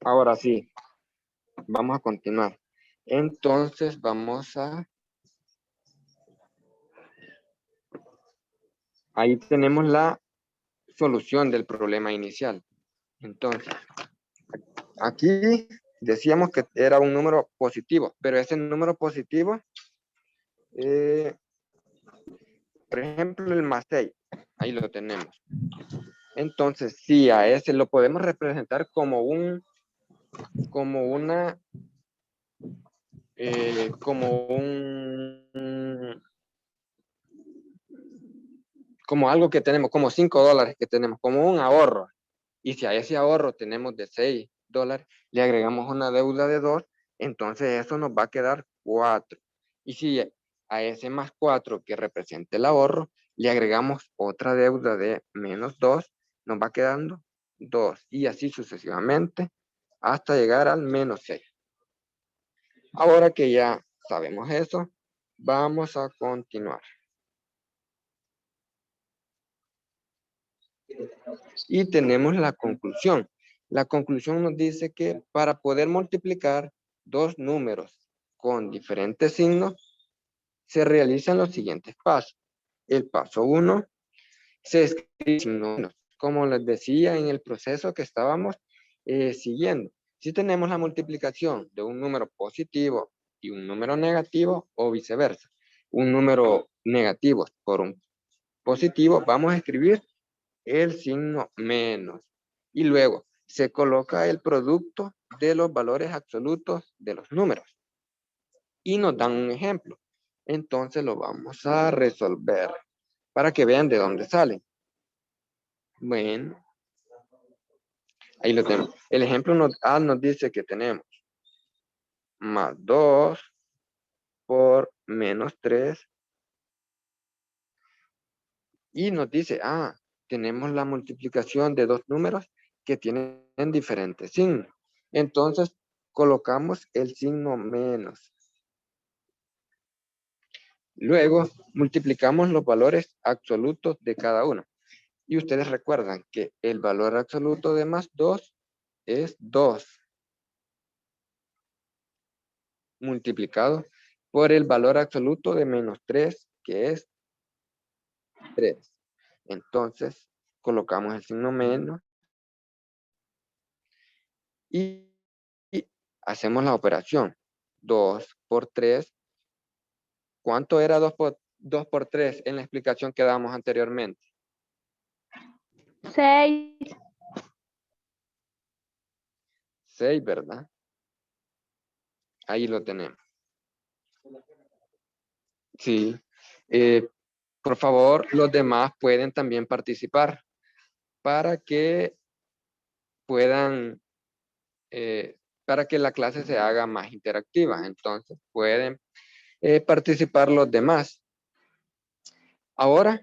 Ahora sí, vamos a continuar. Entonces ahí tenemos la solución del problema inicial. Entonces, aquí decíamos que era un número positivo, pero ese número positivo, eh, por ejemplo, el más 6, ahí lo tenemos. Entonces, sí, a ese lo podemos representar como como una, como como algo que tenemos, como $5 que tenemos, como un ahorro. Y si a ese ahorro tenemos de $6, le agregamos una deuda de 2, entonces eso nos va a quedar 4. Y si a ese más 4 que representa el ahorro, le agregamos otra deuda de menos 2, nos va quedando 2. Y así sucesivamente hasta llegar al menos 6. Ahora que ya sabemos eso, vamos a continuar. Y tenemos la conclusión. La conclusión nos dice que para poder multiplicar dos números con diferentes signos, se realizan los siguientes pasos. El paso 1, se escribe signo menos, como les decía en el proceso que estábamos siguiendo. Si tenemos la multiplicación de un número positivo y un número negativo, o viceversa, un número negativo por un positivo, vamos a escribir el signo menos. Y luego se coloca el producto de los valores absolutos de los números. Y nos dan un ejemplo. Entonces lo vamos a resolver para que vean de dónde salen. Bueno, ahí lo tenemos. El ejemplo nos dice que tenemos más 2 por menos 3. Y nos dice, tenemos la multiplicación de dos números que tienen diferentes signos. Entonces, colocamos el signo menos. Luego, multiplicamos los valores absolutos de cada uno. Y ustedes recuerdan que el valor absoluto de más 2 es 2, multiplicado por el valor absoluto de menos 3, que es 3. Entonces, colocamos el signo menos y hacemos la operación. 2 por 3. ¿Cuánto era 2 por 3 en la explicación que damos anteriormente? 6. 6, ¿verdad? Ahí lo tenemos. Sí. Por favor, los demás pueden también participar para que puedan, para que la clase se haga más interactiva. Entonces, pueden participar los demás. Ahora,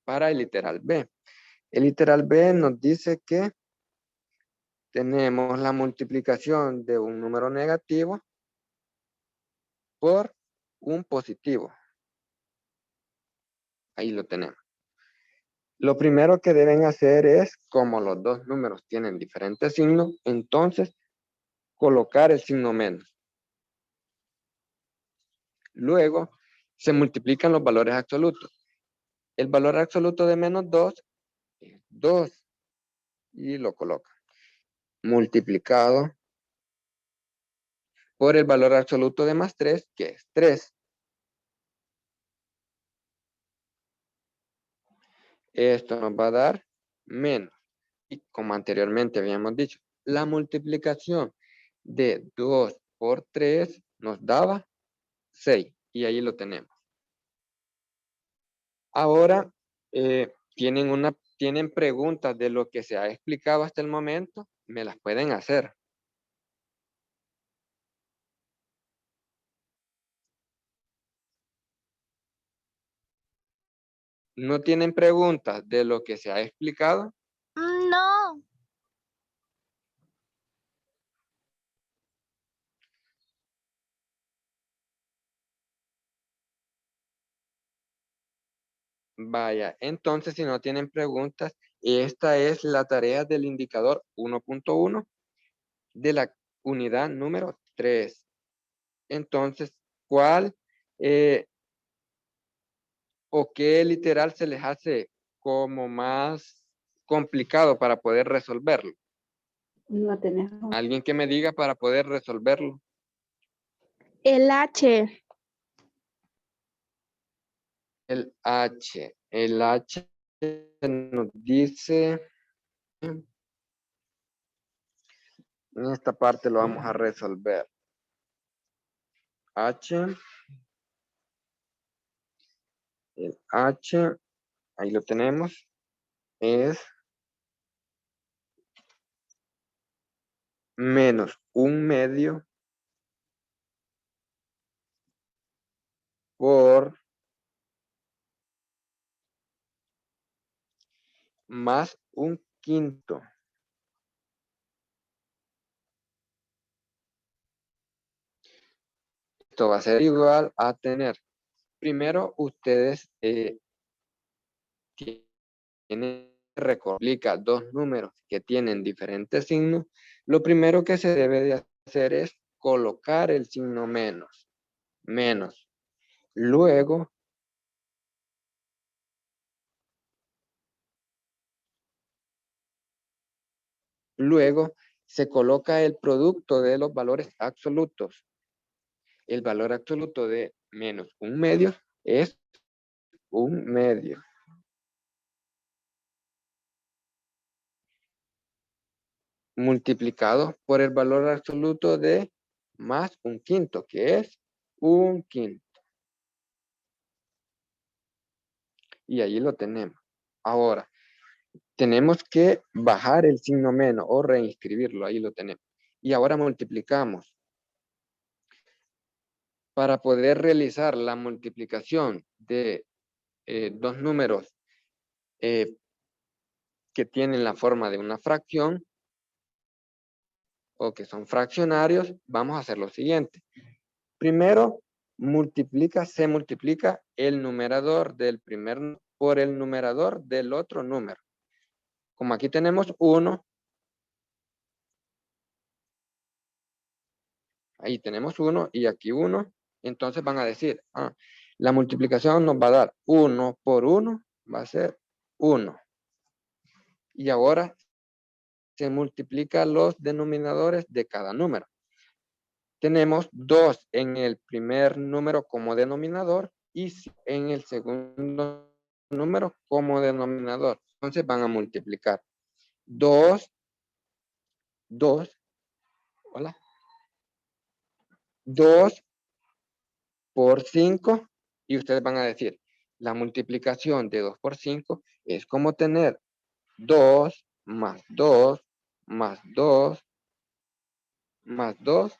para el literal B. El literal B nos dice que tenemos la multiplicación de un número negativo por un positivo. Ahí lo tenemos. Lo primero que deben hacer es, como los dos números tienen diferentes signos, entonces colocar el signo menos. Luego, se multiplican los valores absolutos. El valor absoluto de menos 2 es 2 y lo coloca. Multiplicado por el valor absoluto de más 3, que es 3. Esto nos va a dar menos. Y como anteriormente habíamos dicho, la multiplicación de 2 por 3 nos daba 6. Y ahí lo tenemos. Ahora, tienen preguntas de lo que se ha explicado hasta el momento, me las pueden hacer. ¿No tienen preguntas de lo que se ha explicado? No. Vaya, entonces si no tienen preguntas, Esta es la tarea del indicador 1.1 de la unidad número 3. Entonces, ¿cuál o qué literal se les hace como más complicado para poder resolverlo? No tenemos. Alguien que me diga para poder resolverlo. El H. El H. El H nos dice, en esta parte lo vamos a resolver. H. El H, ahí lo tenemos, es menos 1/2 por más 1/5. Esto va a ser igual a tener, primero ustedes tienen que recordar dos números que tienen diferentes signos. Lo primero que se debe de hacer es colocar el signo menos. Menos. Luego se coloca el producto de los valores absolutos. El valor absoluto de menos 1/2 es 1/2. Multiplicado por el valor absoluto de más 1/5, que es 1/5. Y ahí lo tenemos. Ahora, tenemos que bajar el signo menos o reinscribirlo. Ahí lo tenemos. Y ahora multiplicamos. Para poder realizar la multiplicación de dos números que tienen la forma de una fracción o que son fraccionarios, vamos a hacer lo siguiente. Primero, se multiplica el numerador del primer por el numerador del otro número. Como aquí tenemos 1, ahí tenemos 1 y aquí 1, entonces van a decir, la multiplicación nos va a dar 1 por 1, va a ser 1. Y ahora se multiplican los denominadores de cada número. Tenemos 2 en el primer número como denominador y en el segundo número como denominador. Entonces van a multiplicar 2, hola, 2 por 5 y ustedes van a decir, la multiplicación de 2 por 5 es como tener 2 más 2 más 2 más 2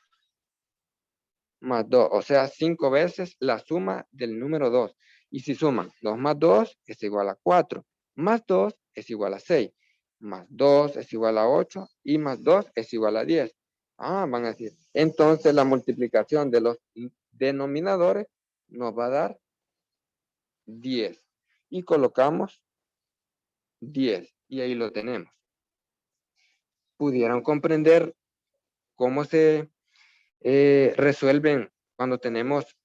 más 2, o sea, 5 veces la suma del número 2. Y si suman 2 más 2 es igual a 4, más 2 es igual a 6, más 2 es igual a 8 y más 2 es igual a 10. Van a decir, entonces la multiplicación de los denominadores nos va a dar 10. Y colocamos 10 y ahí lo tenemos. ¿Pudieron comprender cómo se resuelven cuando tenemos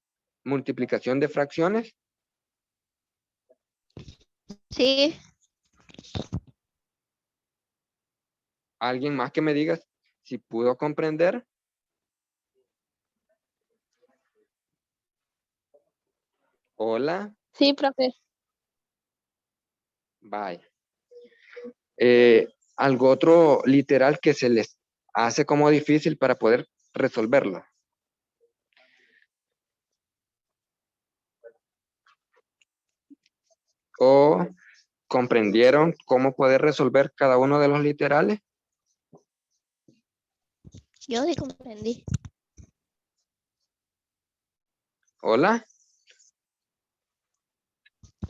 multiplicación de fracciones? Sí. ¿Alguien más que me diga si pudo comprender? Hola. Sí, profe. Vaya. ¿Algo otro literal que se les hace como difícil para poder resolverlo? ¿O comprendieron cómo poder resolver cada uno de los literales? Yo sí comprendí. Hola.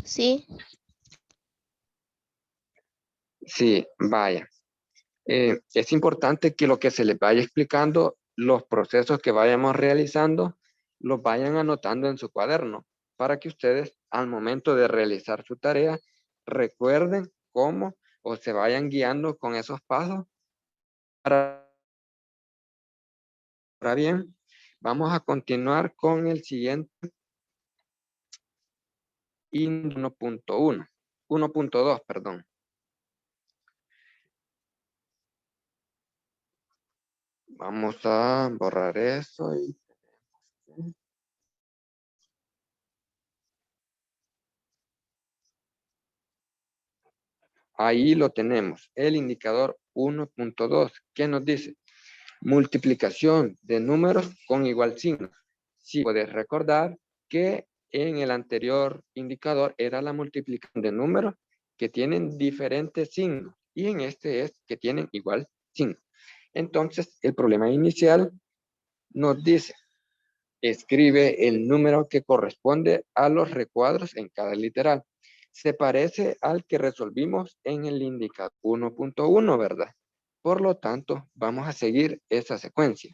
Sí. Sí, vaya. Es importante que lo que se les vaya explicando, los procesos que vayamos realizando, los vayan anotando en su cuaderno para que ustedes al momento de realizar su tarea recuerden cómo o se vayan guiando con esos pasos. Ahora bien, vamos a continuar con el siguiente. 1.1. 1.2, perdón. Vamos a borrar eso y ahí lo tenemos, el indicador 1.2. ¿Qué nos dice? Multiplicación de números con igual signo. Si puedes recordar que en el anterior indicador era la multiplicación de números que tienen diferentes signos y en este es que tienen igual signo. Entonces, el problema inicial nos dice, escribe el número que corresponde a los recuadros en cada literal. Se parece al que resolvimos en el indicador 1.1, ¿verdad? Por lo tanto, vamos a seguir esa secuencia.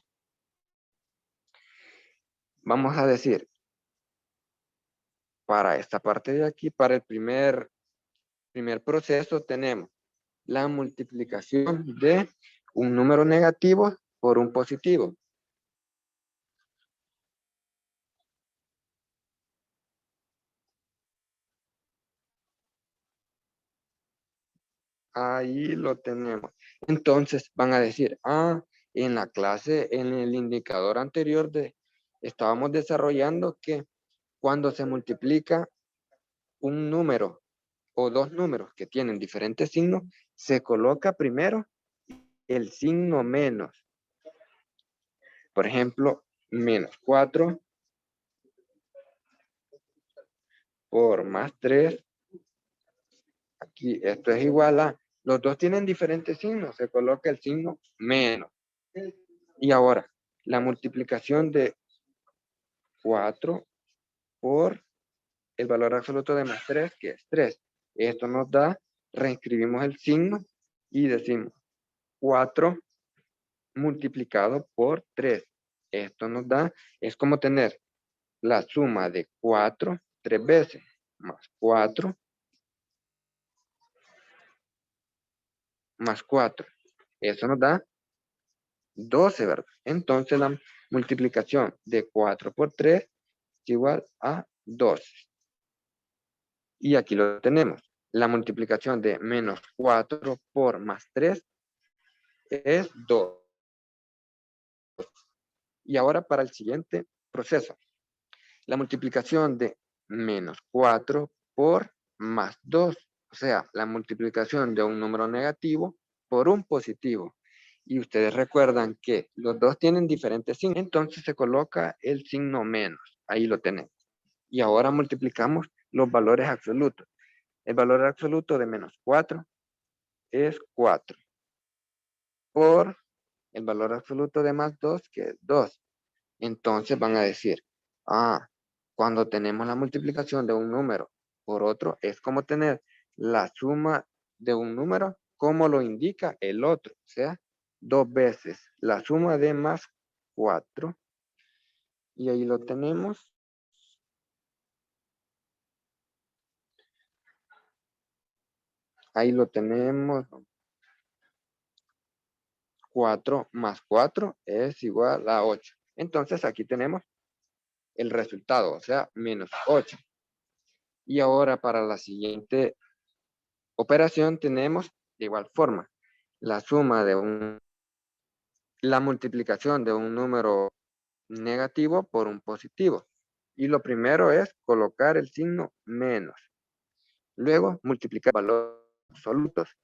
Vamos a decir, para esta parte de aquí, para el primer proceso, tenemos la multiplicación de un número negativo por un positivo. Ahí lo tenemos. Entonces van a decir, en la clase, en el indicador anterior estábamos desarrollando que cuando se multiplica un número o dos números que tienen diferentes signos, se coloca primero el signo menos. Por ejemplo, menos 4 por más 3. Aquí esto es igual a, los dos tienen diferentes signos, se coloca el signo menos. Y ahora, la multiplicación de 4 por el valor absoluto de más 3, que es 3. Esto nos da, reescribimos el signo y decimos 4 multiplicado por 3. Esto nos da, es como tener la suma de 4 3 veces, más 4, más 4. Eso nos da 12, ¿verdad? Entonces la multiplicación de 4 por 3 es igual a 12. Y aquí lo tenemos. La multiplicación de menos 4 por más 3 es 2. Y ahora para el siguiente proceso. La multiplicación de menos 4 por más 2. O sea, la multiplicación de un número negativo por un positivo. Y ustedes recuerdan que los dos tienen diferentes signos. Entonces se coloca el signo menos. Ahí lo tenemos. Y ahora multiplicamos los valores absolutos. El valor absoluto de menos 4 es 4. Por el valor absoluto de más 2, que es 2. Entonces van a decir, cuando tenemos la multiplicación de un número por otro, es como tener la suma de un número como lo indica el otro. O sea, 2 veces la suma de más 4. Y ahí lo tenemos. Ahí lo tenemos. 4 más 4 es igual a 8. Entonces aquí tenemos el resultado, o sea, menos 8. Y ahora para la siguiente operación tenemos de igual forma la suma de la multiplicación de un número negativo por un positivo. Y lo primero es colocar el signo menos. Luego multiplicar valores absolutos.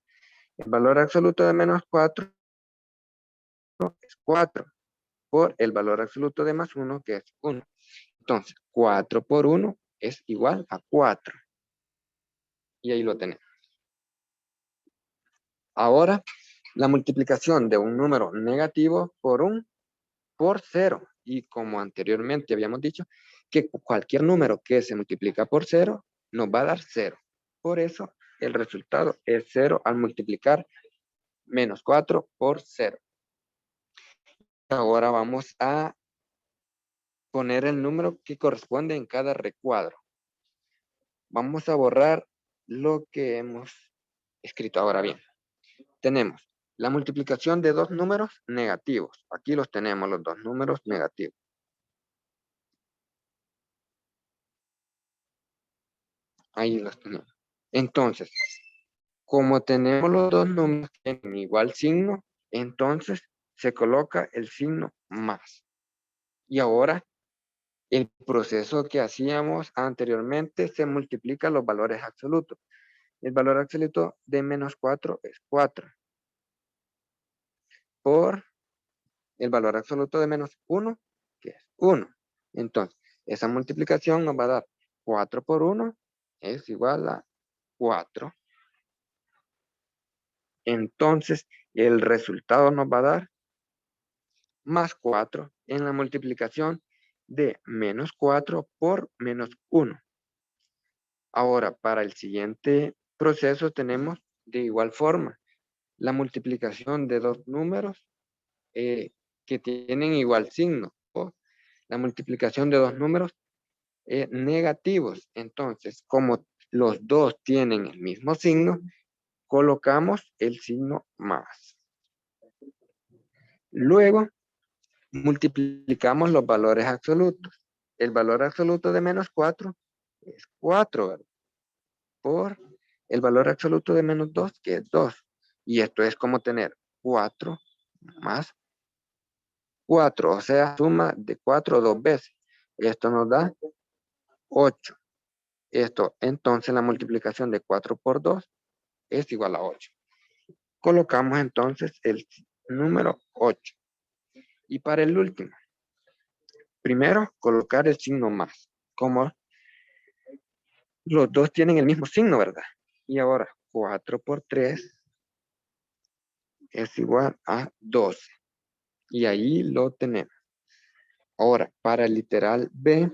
El valor absoluto de menos 4 es 4 por el valor absoluto de más 1, que es 1. Entonces, 4 por 1 es igual a 4. Y ahí lo tenemos. Ahora, la multiplicación de un número negativo por 0. Y como anteriormente habíamos dicho, que cualquier número que se multiplica por 0 nos va a dar 0. Por eso, el resultado es 0 al multiplicar menos 4 por 0. Ahora vamos a poner el número que corresponde en cada recuadro. Vamos a borrar lo que hemos escrito. Ahora bien, tenemos la multiplicación de dos números negativos. Aquí los tenemos, los dos números negativos. Ahí los tenemos. Entonces, como tenemos los dos números que tienen igual signo, entonces se coloca el signo más. Y ahora, el proceso que hacíamos anteriormente se multiplica los valores absolutos. El valor absoluto de menos 4 es 4. Por el valor absoluto de menos 1, que es 1. Entonces, esa multiplicación nos va a dar 4 por 1 es igual a 4. Entonces, el resultado nos va a dar más 4 en la multiplicación de menos 4 por menos 1. Ahora, para el siguiente proceso tenemos de igual forma la multiplicación de dos números que tienen igual signo, o la multiplicación de dos números negativos. Entonces, como los dos tienen el mismo signo, colocamos el signo más. Luego, multiplicamos los valores absolutos. El valor absoluto de menos 4 es 4, ¿verdad? Por el valor absoluto de menos 2, que es 2. Y esto es como tener 4 más 4, o sea, suma de 4 dos veces. Esto nos da 8. Esto, entonces, la multiplicación de 4 por 2 es igual a 8. Colocamos entonces el número 8. Y para el último, primero colocar el signo más. Como los dos tienen el mismo signo, ¿verdad? Y ahora 4 por 3 es igual a 12. Y ahí lo tenemos. Ahora, para el literal B,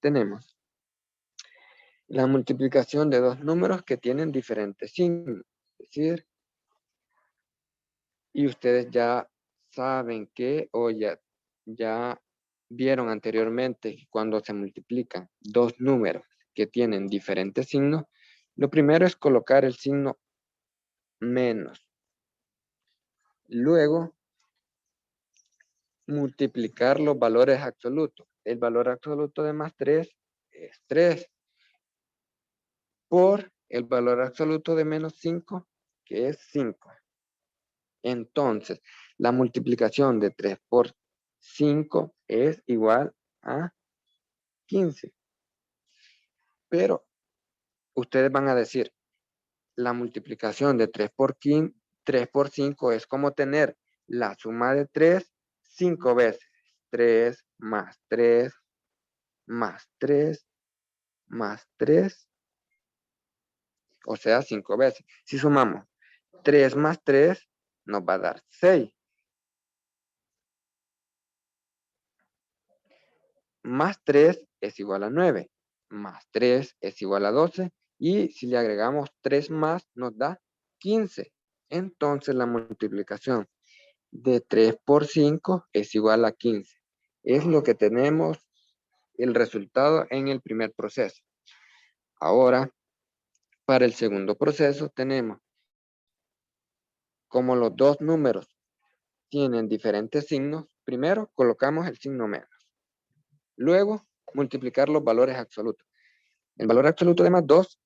tenemos la multiplicación de dos números que tienen diferentes signos. Es decir, y ustedes ya saben que, o ya vieron anteriormente que cuando se multiplican dos números que tienen diferentes signos, lo primero es colocar el signo menos. Luego, multiplicar los valores absolutos. El valor absoluto de más 3 es 3 por el valor absoluto de menos 5, que es 5. Entonces, la multiplicación de 3 por 5 es igual a 15. Pero ustedes van a decir, la multiplicación de 3 por 5 es como tener la suma de 3 5 veces. 3 más 3 más 3 más 3, o sea, 5 veces. Si sumamos 3 más 3, nos va a dar 6. Más 3 es igual a 9. Más 3 es igual a 12. Y si le agregamos 3 más, nos da 15. Entonces, la multiplicación de 3 por 5 es igual a 15. Es lo que tenemos el resultado en el primer proceso. Ahora, para el segundo proceso tenemos, como los dos números tienen diferentes signos, primero colocamos el signo menos. Luego, multiplicar los valores absolutos. El valor absoluto de más 2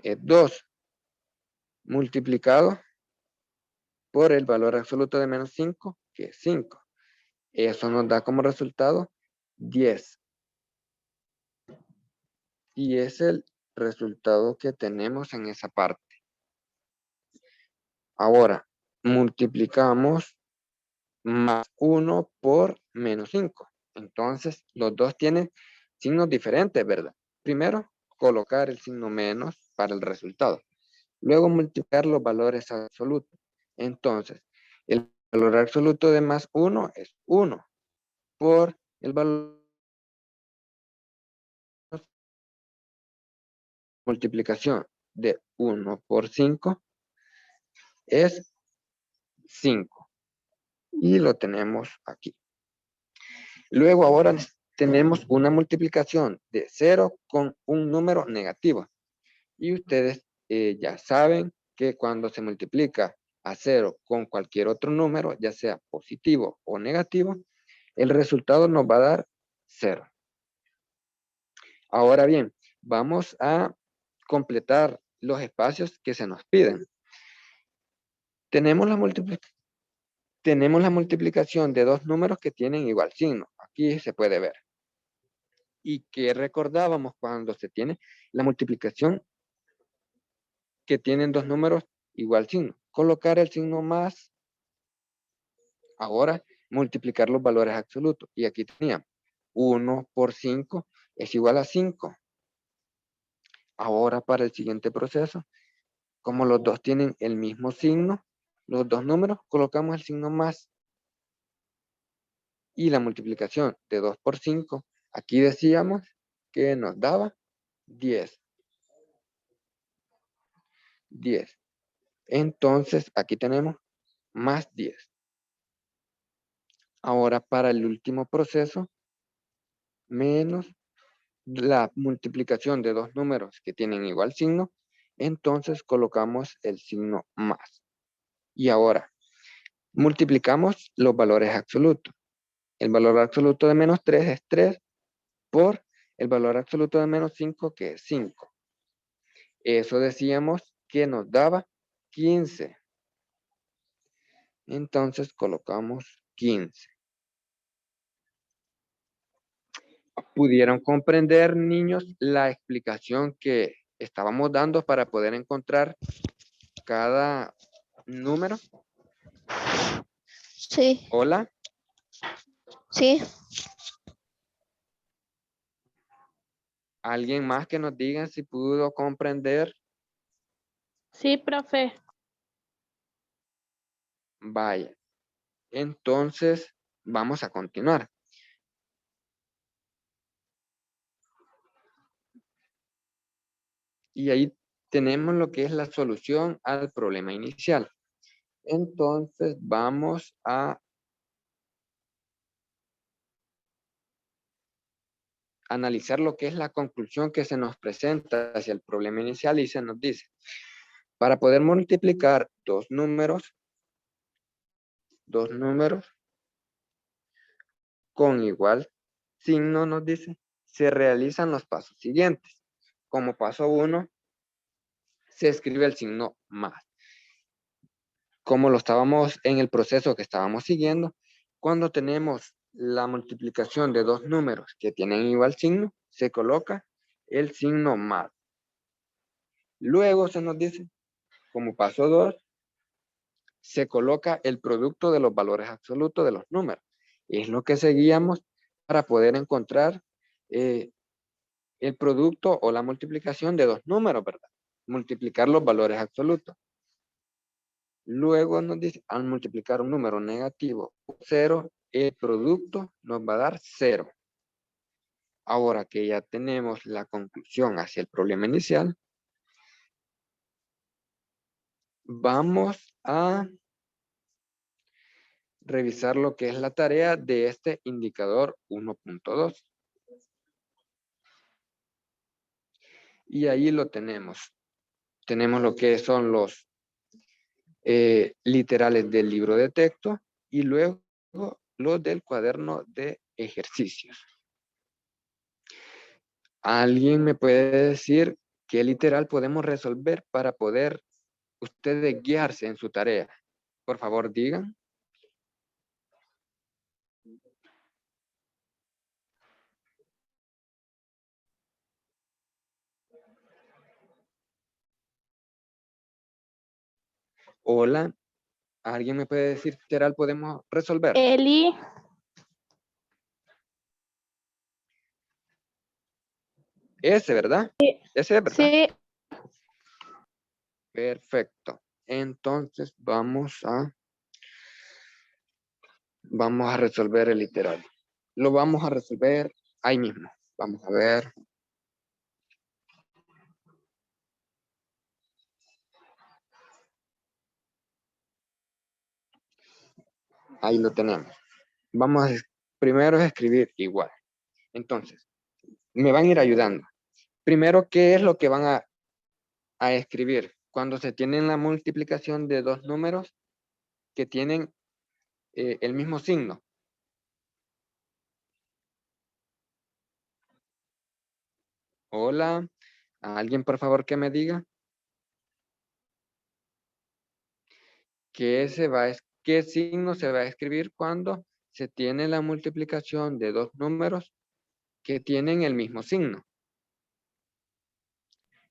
es 2 multiplicado por el valor absoluto de menos 5, que es 5. Eso nos da como resultado 10. Y es el resultado que tenemos en esa parte. Ahora, multiplicamos más 1 por menos 5. Entonces, los dos tienen signos diferentes, ¿verdad? Primero, colocar el signo menos para el resultado. Luego, multiplicar los valores absolutos. Entonces, el valor absoluto de más 1 es 1 por el valor multiplicación de 1 por 5 es 5. Y lo tenemos aquí. Luego ahora tenemos una multiplicación de 0 con un número negativo. Y ustedes ya saben que cuando se multiplica a 0 con cualquier otro número, ya sea positivo o negativo, el resultado nos va a dar 0. Ahora bien, vamos a completar los espacios que se nos piden. Tenemos la multiplicación de dos números que tienen igual signo. Aquí se puede ver. ¿Y qué recordábamos cuando se tiene la multiplicación que tienen dos números igual signo? Colocar el signo más. Ahora, multiplicar los valores absolutos. Y aquí teníamos 1 por 5 es igual a 5. Ahora, para el siguiente proceso, como los dos tienen el mismo signo, los dos números, colocamos el signo más. Y la multiplicación de 2 por 5, aquí decíamos que nos daba 10. 10. Entonces, aquí tenemos más 10. Ahora, para el último proceso, menos la multiplicación de dos números que tienen igual signo, entonces colocamos el signo más. Y ahora, multiplicamos los valores absolutos. El valor absoluto de menos 3 es 3 por el valor absoluto de menos 5, que es 5. Eso decíamos que nos daba 15. Entonces colocamos 15. ¿Pudieron comprender, niños, la explicación que estábamos dando para poder encontrar cada número? Sí, Hola. sí. ¿Alguien más que nos diga si pudo comprender? Sí, profe. Vaya. Entonces, vamos a continuar. Y ahí tenemos lo que es la solución al problema inicial. Entonces, vamos a analizar lo que es la conclusión que se nos presenta hacia el problema inicial y se nos dice, para poder multiplicar dos números con igual signo, nos dice, se realizan los pasos siguientes. Como paso 1, se escribe el signo más. Como lo estábamos en el proceso que estábamos siguiendo, cuando tenemos la multiplicación de dos números que tienen igual signo, se coloca el signo más. Luego se nos dice, como paso 2, se coloca el producto de los valores absolutos de los números. Es lo que seguíamos para poder encontrar el producto o la multiplicación de dos números, ¿verdad? Multiplicar los valores absolutos. Luego nos dice, al multiplicar un número negativo por 0, el producto nos va a dar 0. Ahora que ya tenemos la conclusión hacia el problema inicial, vamos a revisar lo que es la tarea de este indicador 1.2. Y ahí lo tenemos. Tenemos lo que son los literales del libro de texto y luego los del cuaderno de ejercicios. ¿Alguien me puede decir qué literal podemos resolver para poder ustedes guiarse en su tarea? Por favor, digan. Hola, ¿alguien me puede decir qué literal podemos resolver? Eli. Ese, ¿verdad? Ese es, ¿verdad? Sí. Perfecto. Entonces vamos a resolver el literal. Lo vamos a resolver ahí mismo. Vamos a ver. Ahí lo tenemos. Vamos a primero a escribir igual. Entonces, me van a ir ayudando. Primero, ¿qué es lo que van a escribir? cuando se tienen la multiplicación de dos números que tienen el mismo signo. Hola, ¿alguien por favor que me diga? ¿Qué signo se va a escribir cuando se tiene la multiplicación de dos números que tienen el mismo signo?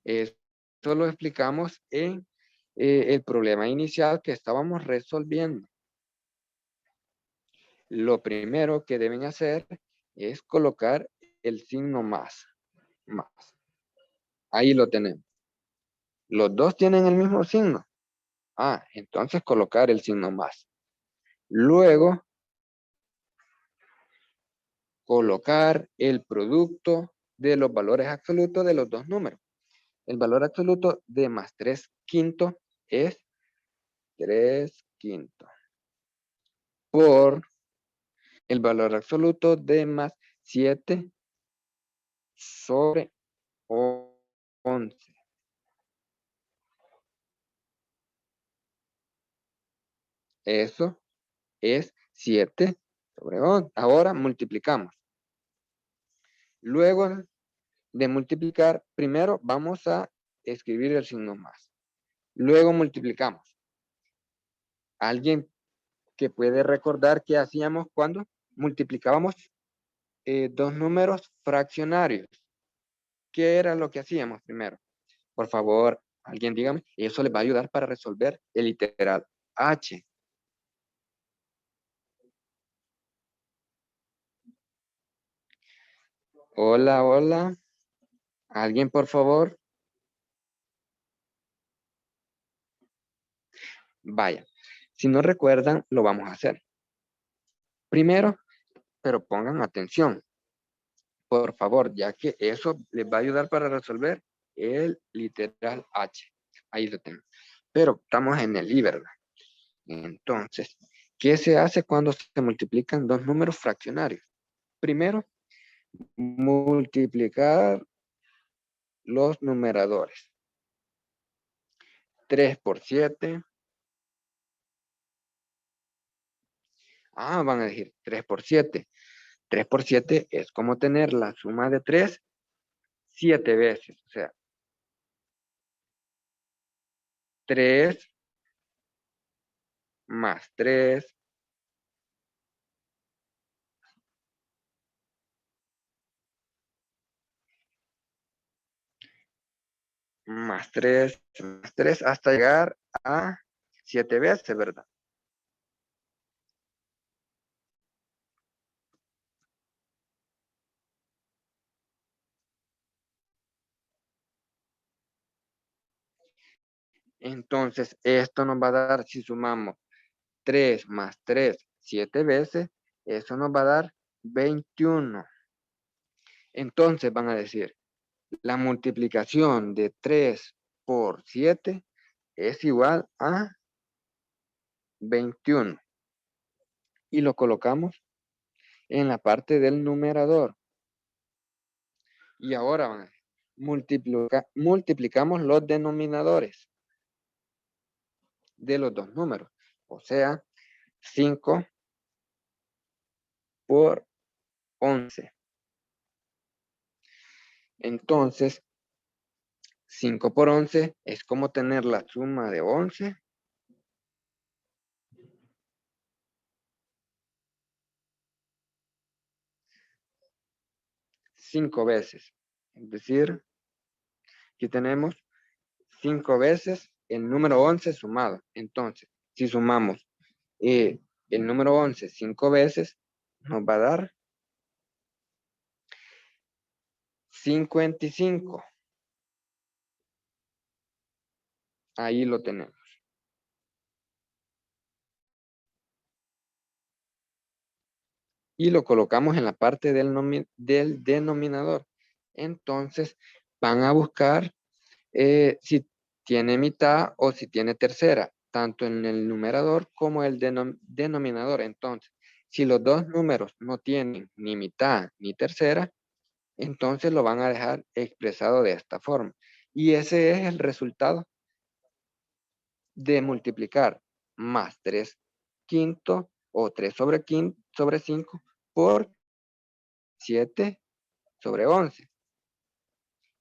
Esto lo explicamos en el problema inicial que estábamos resolviendo. Lo primero que deben hacer es colocar el signo más. Ahí lo tenemos. Los dos tienen el mismo signo. Entonces colocar el signo más. Luego, colocar el producto de los valores absolutos de los dos números. El valor absoluto de más 3/5 es 3/5 por el valor absoluto de más 7 sobre 11. Eso es 7 sobre 11. Ahora multiplicamos. Luego de multiplicar, primero vamos a escribir el signo más. Luego multiplicamos. ¿Alguien que puede recordar qué hacíamos cuando multiplicábamos dos números fraccionarios? ¿Qué era lo que hacíamos primero? Por favor, alguien dígame. Eso les va a ayudar para resolver el literal H. Hola, hola. ¿Alguien, por favor? Vaya. Si no recuerdan, lo vamos a hacer. Primero, pero pongan atención. Por favor, ya que eso les va a ayudar para resolver el literal H. Ahí lo tengo. Pero estamos en el I, ¿verdad? Entonces, ¿qué se hace cuando se multiplican dos números fraccionarios? Primero, multiplicar los numeradores. 3 por 7. Van a decir 3 por 7. 3 por 7 es como tener la suma de 3 7 veces. O sea, 3 más 3 más 3 más 3 hasta llegar a 7 veces, ¿verdad? Entonces, esto nos va a dar, si sumamos 3 más 3, 7 veces, eso nos va a dar 21. Entonces van a decir, la multiplicación de 3 por 7 es igual a 21. Y lo colocamos en la parte del numerador. Y ahora van a decir, multiplicamos los denominadores de los dos números. O sea, 5 por 11. Entonces, 5 por 11 es como tener la suma de 11 5 veces. Es decir, aquí tenemos 5 veces el número 11 sumado. Entonces, si sumamos el número 11 5 veces, nos va a dar 55. Ahí lo tenemos. Y lo colocamos en la parte del denominador. Entonces, van a buscar si tiene mitad o si tiene tercera, tanto en el numerador como el denominador. Entonces, si los dos números no tienen ni mitad ni tercera, entonces lo van a dejar expresado de esta forma. Y ese es el resultado de multiplicar más 3/5 o 3/5 por 7/11.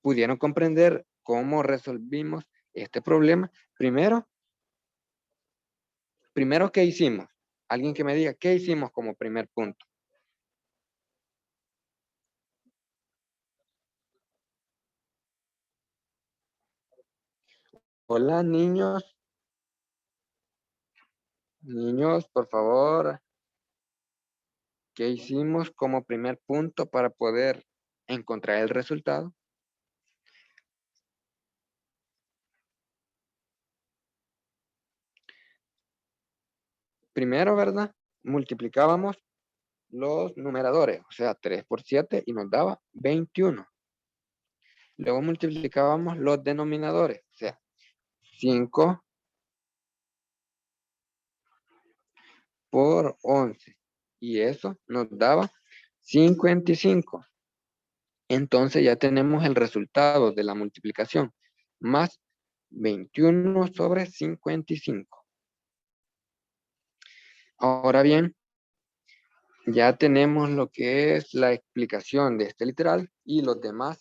¿Pudieron comprender cómo resolvimos este problema? Primero, ¿qué hicimos? Alguien que me diga, ¿qué hicimos como primer punto? Hola, niños. Niños, por favor. ¿Qué hicimos como primer punto para poder encontrar el resultado? Primero, ¿verdad? Multiplicábamos los numeradores, o sea, 3 por 7 y nos daba 21. Luego multiplicábamos los denominadores, o sea, 5 por 11. Y eso nos daba 55. Entonces ya tenemos el resultado de la multiplicación, más 21 sobre 55. Ahora bien, ya tenemos lo que es la explicación de este literal y los demás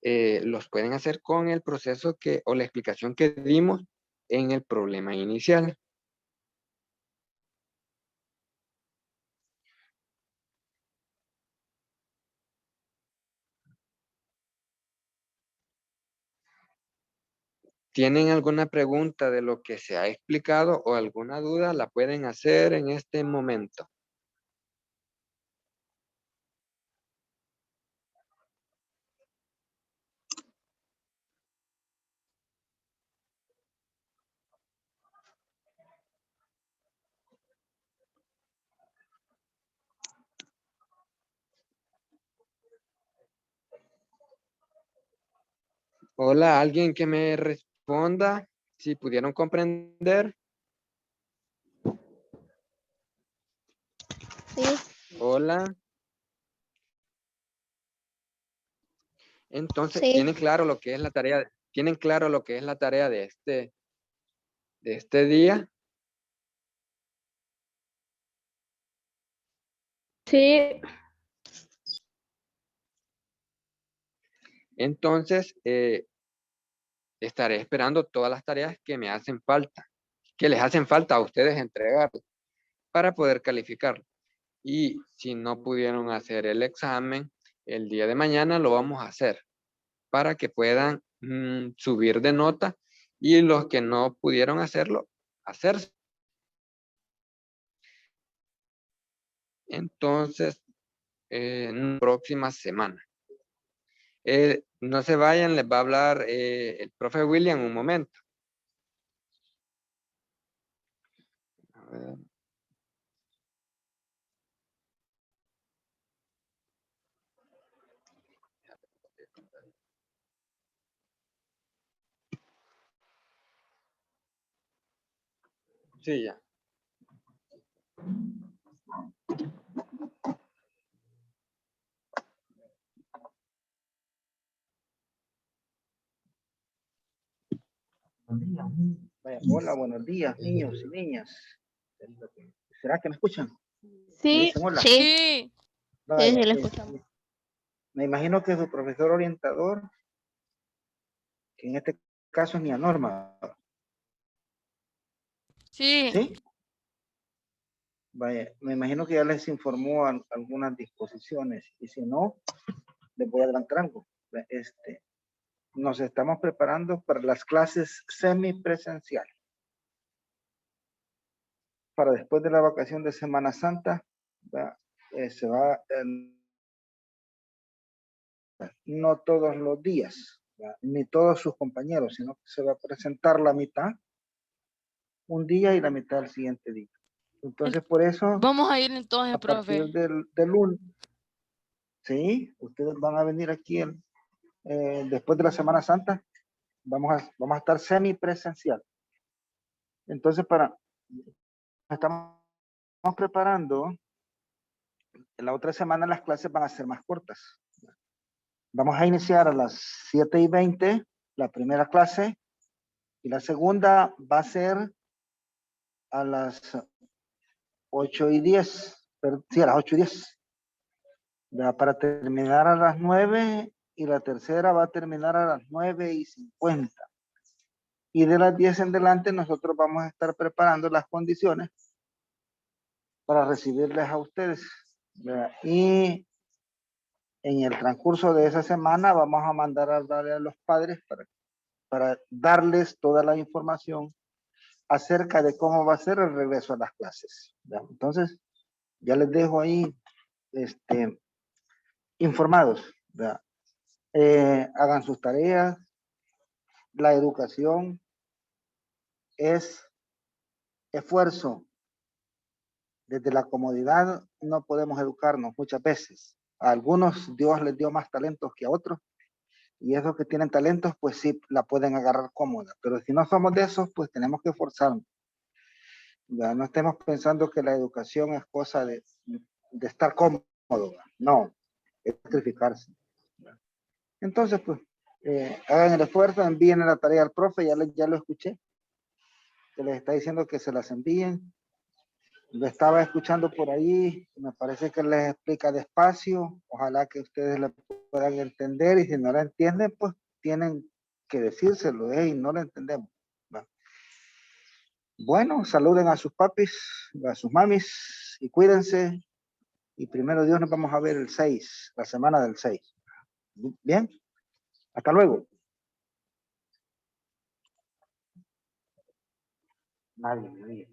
los pueden hacer con el proceso o la explicación que dimos en el problema inicial. ¿Tienen alguna pregunta de lo que se ha explicado o alguna duda? La pueden hacer en este momento. Hola, alguien que me responda si pudieron comprender. Sí. Hola. Entonces, Sí. ¿tienen claro lo que es la tarea? ¿Tienen claro lo que es la tarea de este día? Sí. Entonces, estaré esperando todas las tareas que me hacen falta, que les hacen falta a ustedes entregar para poder calificar. Y si no pudieron hacer el examen, el día de mañana lo vamos a hacer para que puedan subir de nota y los que no pudieron hacerlo, hacerse. Entonces, en la próxima semana. No se vayan, les va a hablar el profe William un momento. A ver. Sí, ya. Vaya, hola, buenos días, niños y niñas. ¿Será que me escuchan? ¿Me Sí. dicen hola? Sí. Sí, Vaya, Sí, le escuchamos. me imagino que su profesor orientador, que en este caso es mi Norma, sí. ¿sí? Vaya, me imagino que ya les informó algunas disposiciones y si no, les voy a adelantar algo. Nos estamos preparando para las clases semipresenciales. Para después de la vacación de Semana Santa, se va, no todos los días, ni todos sus compañeros, sino que se va a presentar la mitad un día y la mitad el siguiente día. Entonces, por eso, Vamos a ir entonces, a partir profe. del lunes, sí, ustedes van a venir aquí después de la Semana Santa, vamos a estar semipresencial. Entonces, estamos preparando, en la otra semana las clases van a ser más cortas. Vamos a iniciar a las 7:20 la primera clase Y la segunda va a ser a las 8:10. Sí, a las 8:10. Para terminar a las 9 y la tercera va a terminar a las 9:50. Y de las 10 en adelante nosotros vamos a estar preparando las condiciones para recibirles a ustedes. ¿Verdad? Y en el transcurso de esa semana vamos a mandar a darle a los padres para darles toda la información acerca de cómo va a ser el regreso a las clases. ¿Verdad? Entonces, ya les dejo ahí informados. ¿Verdad? Hagan sus tareas. La educación es esfuerzo. Desde la comodidad no podemos educarnos muchas veces. A algunos Dios les dio más talentos que a otros. Y esos que tienen talentos, pues sí, la pueden agarrar cómoda. Pero si no somos de esos, pues tenemos que esforzarnos. Ya no estemos pensando que la educación es cosa de estar cómodo. No, es sacrificarse. Entonces, pues, hagan el esfuerzo, envíen la tarea al profe, ya lo escuché. Que les está diciendo que se las envíen. Lo estaba escuchando por ahí, me parece que les explica despacio, ojalá que ustedes la puedan entender y si no la entienden, pues tienen que decírselo, y no la entendemos. ¿Va? Bueno, saluden a sus papis, a sus mamis y cuídense. Y primero Dios nos vamos a ver el 6, la semana del 6. Bien, hasta luego. Nadie.